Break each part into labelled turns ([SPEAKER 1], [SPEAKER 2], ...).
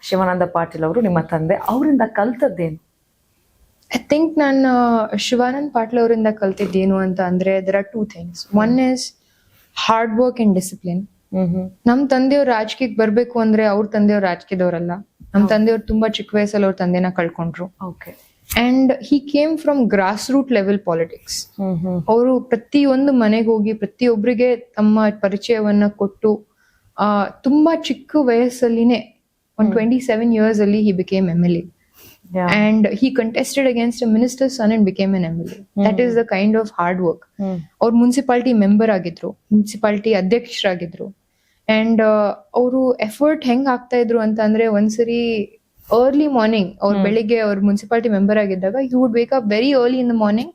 [SPEAKER 1] ಶಿವಾನಂದ ಪಾಟೀಲ್ ಅವರು ನಿಮ್ಮ ತಂದೆ, ಅವರಿಂದ ಕಲ್ತದ್ದೇನು?
[SPEAKER 2] ಐ ಥಿಂಕ್ ನಾನು ಶಿವಾನಂದ್ ಪಾಟೀಲ್ ಅವರಿಂದ ಕಲ್ತಿದ್ದೇನು ಅಂತ ಅಂದ್ರೆ there are 2 things. One is hard work and discipline. ನಮ್ ತಂದೆಯವ್ರು ರಾಜಕೀಯಕ್ಕೆ ಬರ್ಬೇಕು ಅಂದ್ರೆ ಅವ್ರ ತಂದೆಯವ್ರು ರಾಜಕೀಯದವರಲ್ಲ. ನಮ್ ತಂದೆಯವ್ರು ತುಂಬಾ ಚಿಕ್ಕ ವಯಸ್ಸಲ್ಲಿ ಅವ್ರ ತಂದೆನ ಕಳ್ಕೊಂಡ್ರು. And he came from grass root level politics. ಅವರು ಪ್ರತಿಯೊಂದು ಮನೆಗೆ ಹೋಗಿ ಪ್ರತಿಯೊಬ್ಬರಿಗೆ ತಮ್ಮ ಪರಿಚಯವನ್ನ ಕೊಟ್ಟು ತುಂಬಾ ಚಿಕ್ಕ ವಯಸ್ಸಲ್ಲಿನೇ 27 years ಅಲ್ಲಿ he became MLA. And he contested against a minister's son and became an MLA. That is the kind of hard work. ಅವ್ರು ಮುನ್ಸಿಪಾಲಿಟಿ ಮೆಂಬರ್ ಆಗಿದ್ರು, ಮುನ್ಸಿಪಾಲಿಟಿ ಅಧ್ಯಕ್ಷರಾಗಿದ್ರು. ಅಂಡ್ ಅವರು ಎಫರ್ಟ್ ಹೆಂಗ್ ಆಗ್ತಾ ಇದ್ರು ಅಂತ ಅಂದ್ರೆ ಒಂದ್ಸರಿ ಅರ್ಲಿ ಮಾರ್ನಿಂಗ್ ಅವ್ರು ಬೆಳಿಗ್ಗೆ ಅವ್ರು ಮುನ್ಸಿಪಾಲಿಟಿ ಮೆಂಬರ್ ಆಗಿದ್ದಾಗ he would wake up very early in the morning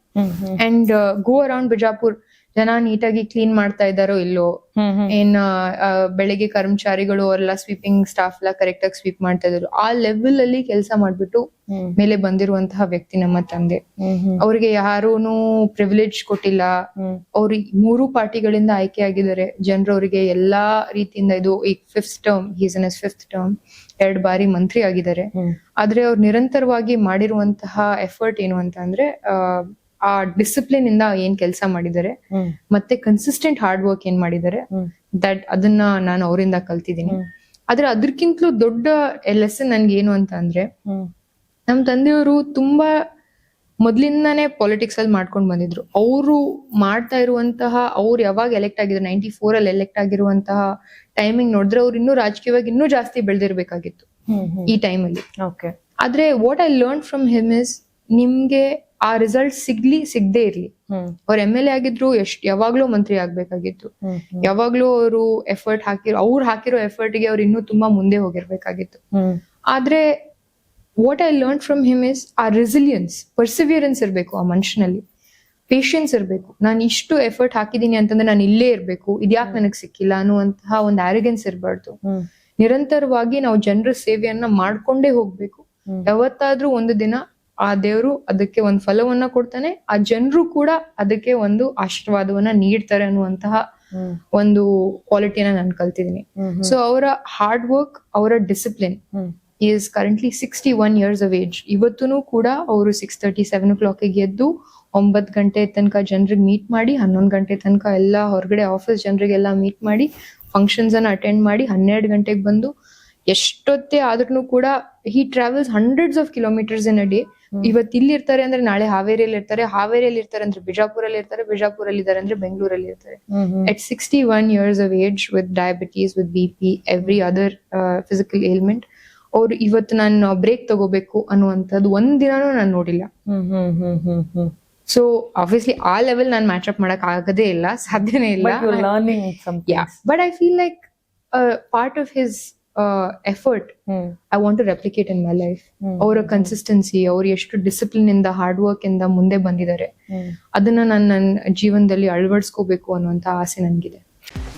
[SPEAKER 2] and go around Bijapur. ಜನ ನೀಟಾಗಿ ಕ್ಲೀನ್ ಮಾಡ್ತಾ ಇದ್ದಾರೋ ಇಲ್ಲೋ, ಏನ್ ಬೆಳಿಗ್ಗೆ ಕರ್ಮಚಾರಿಗಳು ಅವರೆಲ್ಲ ಸ್ವೀಪಿಂಗ್ ಸ್ಟಾಫ್ ಎಲ್ಲ ಕರೆಕ್ಟ್ ಆಗಿ ಸ್ವೀಪ್ ಮಾಡ್ತಾ ಇದ್ರು. ಆ ಲೆವೆಲ್ ಅಲ್ಲಿ ಕೆಲಸ ಮಾಡ್ಬಿಟ್ಟು ಮೇಲೆ ಬಂದಿರುವಂತಹ ವ್ಯಕ್ತಿ ನಮ್ಮ ತಂದೆ. ಅವ್ರಿಗೆ ಯಾರೂನು ಪ್ರಿವಿಲೇಜ್ ಕೊಟ್ಟಿಲ್ಲ. ಅವ್ರು 3 ಪಾರ್ಟಿಗಳಿಂದ ಆಯ್ಕೆ ಆಗಿದ್ದಾರೆ. ಜನರು ಅವರಿಗೆ ಎಲ್ಲಾ ರೀತಿಯಿಂದ, ಇದು ಈಗ 5th term, he's in his 5th term, 2 ಬಾರಿ ಮಂತ್ರಿ ಆಗಿದ್ದಾರೆ. ಆದ್ರೆ ಅವ್ರು ನಿರಂತರವಾಗಿ ಮಾಡಿರುವಂತಹ ಎಫರ್ಟ್ ಏನು ಅಂತ ಅಂದ್ರೆ ಆ ಡಿಸಿಪ್ಲಿನ್ ಇಂದ ಏನ್ ಕೆಲಸ ಮಾಡಿದ್ದಾರೆ, ಮತ್ತೆ ಕನ್ಸಿಸ್ಟೆಂಟ್ ಹಾರ್ಡ್ ವರ್ಕ್ ಏನ್ ಮಾಡಿದ್ದಾರೆ, ಅದನ್ನ ನಾನು ಅವರಿಂದ ಕಲ್ತಿದ್ದೀನಿ. ಆದ್ರೆ ಅದಕ್ಕಿಂತಲೂ ದೊಡ್ಡ ಲೆಸನ್ ನನ್ಗೆ ಏನು ಅಂತ ಅಂದ್ರೆ, ನಮ್ ತಂದೆಯವರು ತುಂಬಾ ಮೊದ್ಲಿಂದಾನೇ ಪಾಲಿಟಿಕ್ಸ್ ಅಲ್ಲಿ ಮಾಡ್ಕೊಂಡ್ ಬಂದಿದ್ರು. ಅವರು ಮಾಡ್ತಾ ಇರುವಂತಹ, ಅವ್ರು ಯಾವಾಗ ಎಲೆಕ್ಟ್ ಆಗಿದ್ರು 94 ಅಲ್ಲಿ ಎಲೆಕ್ಟ್ ಆಗಿರುವಂತಹ ಟೈಮಿಂಗ್ ನೋಡಿದ್ರೆ ಅವ್ರು ಇನ್ನೂ ರಾಜಕೀಯವಾಗಿ ಇನ್ನೂ ಜಾಸ್ತಿ ಬೆಳೆದಿರ್ಬೇಕಾಗಿತ್ತು ಈ ಟೈಮಲ್ಲಿ. ಆದ್ರೆ what I learn from him is, ನಿಮ್ಗೆ ಆ ರಿಸಲ್ಟ್ ಸಿಗದೇ ಇರ್ಲಿ. ಅವ್ರ MLA ಆಗಿದ್ರು, ಯಾವಾಗ್ಲೂ ಮಂತ್ರಿ ಆಗ್ಬೇಕಾಗಿತ್ತು. ಯಾವಾಗ್ಲೂ ಅವರು ಎಫರ್ಟ್ ಹಾಕಿರೋ ಎಫರ್ಟ್ ಗೆ ಅವ್ರು ಇನ್ನೂ ತುಂಬಾ ಮುಂದೆ ಹೋಗಿರ್ಬೇಕಾಗಿತ್ತು. ಆದ್ರೆ what I learn from him is ಆ ರೆಸಿಲಿಯನ್ಸ್, ಪರ್ಸಿವಿಯರೆನ್ಸ್ ಇರ್ಬೇಕು ಆ ಮನುಷ್ಯನಲ್ಲಿ, ಪೇಷನ್ಸ್ ಇರ್ಬೇಕು. ನಾನು ಇಷ್ಟು ಎಫರ್ಟ್ ಹಾಕಿದೀನಿ ಅಂತಂದ್ರೆ ನಾನು ಇಲ್ಲೇ ಇರ್ಬೇಕು, ಇದ್ಯಾಕೆ ನನಗ್ ಸಿಕ್ಕಿಲ್ಲ ಅನ್ನುವಂತಹ ಒಂದು ಆರೋಗ್ಯನ್ಸ್ ಇರಬಾರ್ದು. ನಿರಂತರವಾಗಿ ನಾವು ಜನರ ಸೇವೆಯನ್ನ ಮಾಡ್ಕೊಂಡೇ ಹೋಗ್ಬೇಕು. ಯಾವತ್ತಾದ್ರೂ ಒಂದು ದಿನ ಆ ದೇವರು ಅದಕ್ಕೆ ಒಂದು ಫಲವನ್ನ ಕೊಡ್ತಾನೆ, ಆ ಜನರು ಕೂಡ ಅದಕ್ಕೆ ಒಂದು ಆಶೀರ್ವಾದವನ್ನ ನೀಡ್ತಾರೆ ಅನ್ನುವಂತಹ ಒಂದು ಕ್ವಾಲಿಟಿನ ನಾನು ಕಲ್ತಿದ್ದೀನಿ. ಸೊ ಅವರ ಹಾರ್ಡ್ ವರ್ಕ್, ಅವರ discipline is currently 61 years of age. ಇವತ್ತೂ ಕೂಡ ಅವರು 6:30, 7 o'clock ಎದ್ದು 9 ಗಂಟೆ ತನಕ ಜನರಿಗೆ ಮೀಟ್ ಮಾಡಿ, 11 ಗಂಟೆ ತನಕ ಎಲ್ಲ ಹೊರಗಡೆ ಆಫೀಸ್ ಜನರಿಗೆಲ್ಲ ಮೀಟ್ ಮಾಡಿ, ಫಂಕ್ಷನ್ಸ್ ಅನ್ನ ಅಟೆಂಡ್ ಮಾಡಿ 12 ಗಂಟೆಗೆ ಬಂದು, ಎಷ್ಟೊತ್ತೇ ಆದ್ರೂ ಕೂಡ he travels hundreds of kilometers in a day. ಇವತ್ತು ಇಲ್ಲಿ ಇರ್ತಾರೆ ಅಂದ್ರೆ ನಾಳೆ ಹಾವೇರಿಯಲ್ಲಿ ಇರ್ತಾರೆ, ಹಾವೇರಿಯಲ್ಲಿ ಇರ್ತಾರೆ ಅಂದ್ರೆ ಬಿಜಾಪುರಲ್ಲಿ ಇರ್ತಾರೆ, ಬಿಜಾಪುರಲ್ಲಿ ಇದ್ದಾರೆ ಅಂದ್ರೆ ಬೆಂಗಳೂರಲ್ಲಿ ಇರ್ತಾರೆ. At 61 years of age, with diabetes, with BP, every other physical ailment, ಅವ್ರು ಇವತ್ತು ನಾನು ಬ್ರೇಕ್ ತಗೋಬೇಕು ಅನ್ನುವಂಥದ್ದು ಒಂದಿನಾನು ನಾನು ನೋಡಿಲ್ಲ. ಸೊ ಆಬ್ವಿಯಸ್ಲಿ ಆ ಲೆವೆಲ್ ನಾನು ಮ್ಯಾಚ್ ಅಪ್ ಮಾಡಕ್ ಆಗದೇ ಇಲ್ಲ, ಸಾಧ್ಯನೇ ಇಲ್ಲ. But I feel like part of his effort I want to replicate in my life. ಅವರ ಕನ್ಸಿಸ್ಟೆನ್ಸಿ, ಅವ್ರು ಎಷ್ಟು ಡಿಸಿಪ್ಲಿನ್ ಇಂದ, ಹಾರ್ಡ್ ವರ್ಕ್ ಇಂದ ಮುಂದೆ ಬಂದಿದ್ದಾರೆ, ಅದನ್ನ ನಾನು ನನ್ನ ಜೀವನದಲ್ಲಿ ಅಳವಡಿಸ್ಕೋಬೇಕು ಅನ್ನುವಂತ ಆಸೆ ನನ್ಗಿದೆ.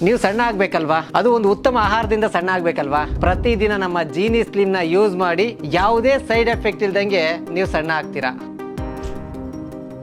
[SPEAKER 3] ನೀವು ಸಣ್ಣ ಆಗ್ಬೇಕಲ್ವಾ, ಅದು ಒಂದು ಉತ್ತಮ ಆಹಾರದಿಂದ ಸಣ್ಣ ಆಗ್ಬೇಕಲ್ವಾ. ಪ್ರತಿದಿನ ನಮ್ಮ ಜೀನಿ ಸ್ಲಿಮ್ ನ ಯೂಸ್ ಮಾಡಿ ಯಾವುದೇ ಸೈಡ್ ಎಫೆಕ್ಟ್ ಇಲ್ದಂಗೆ ನೀವು ಸಣ್ಣ ಆಗ್ತೀರಾ.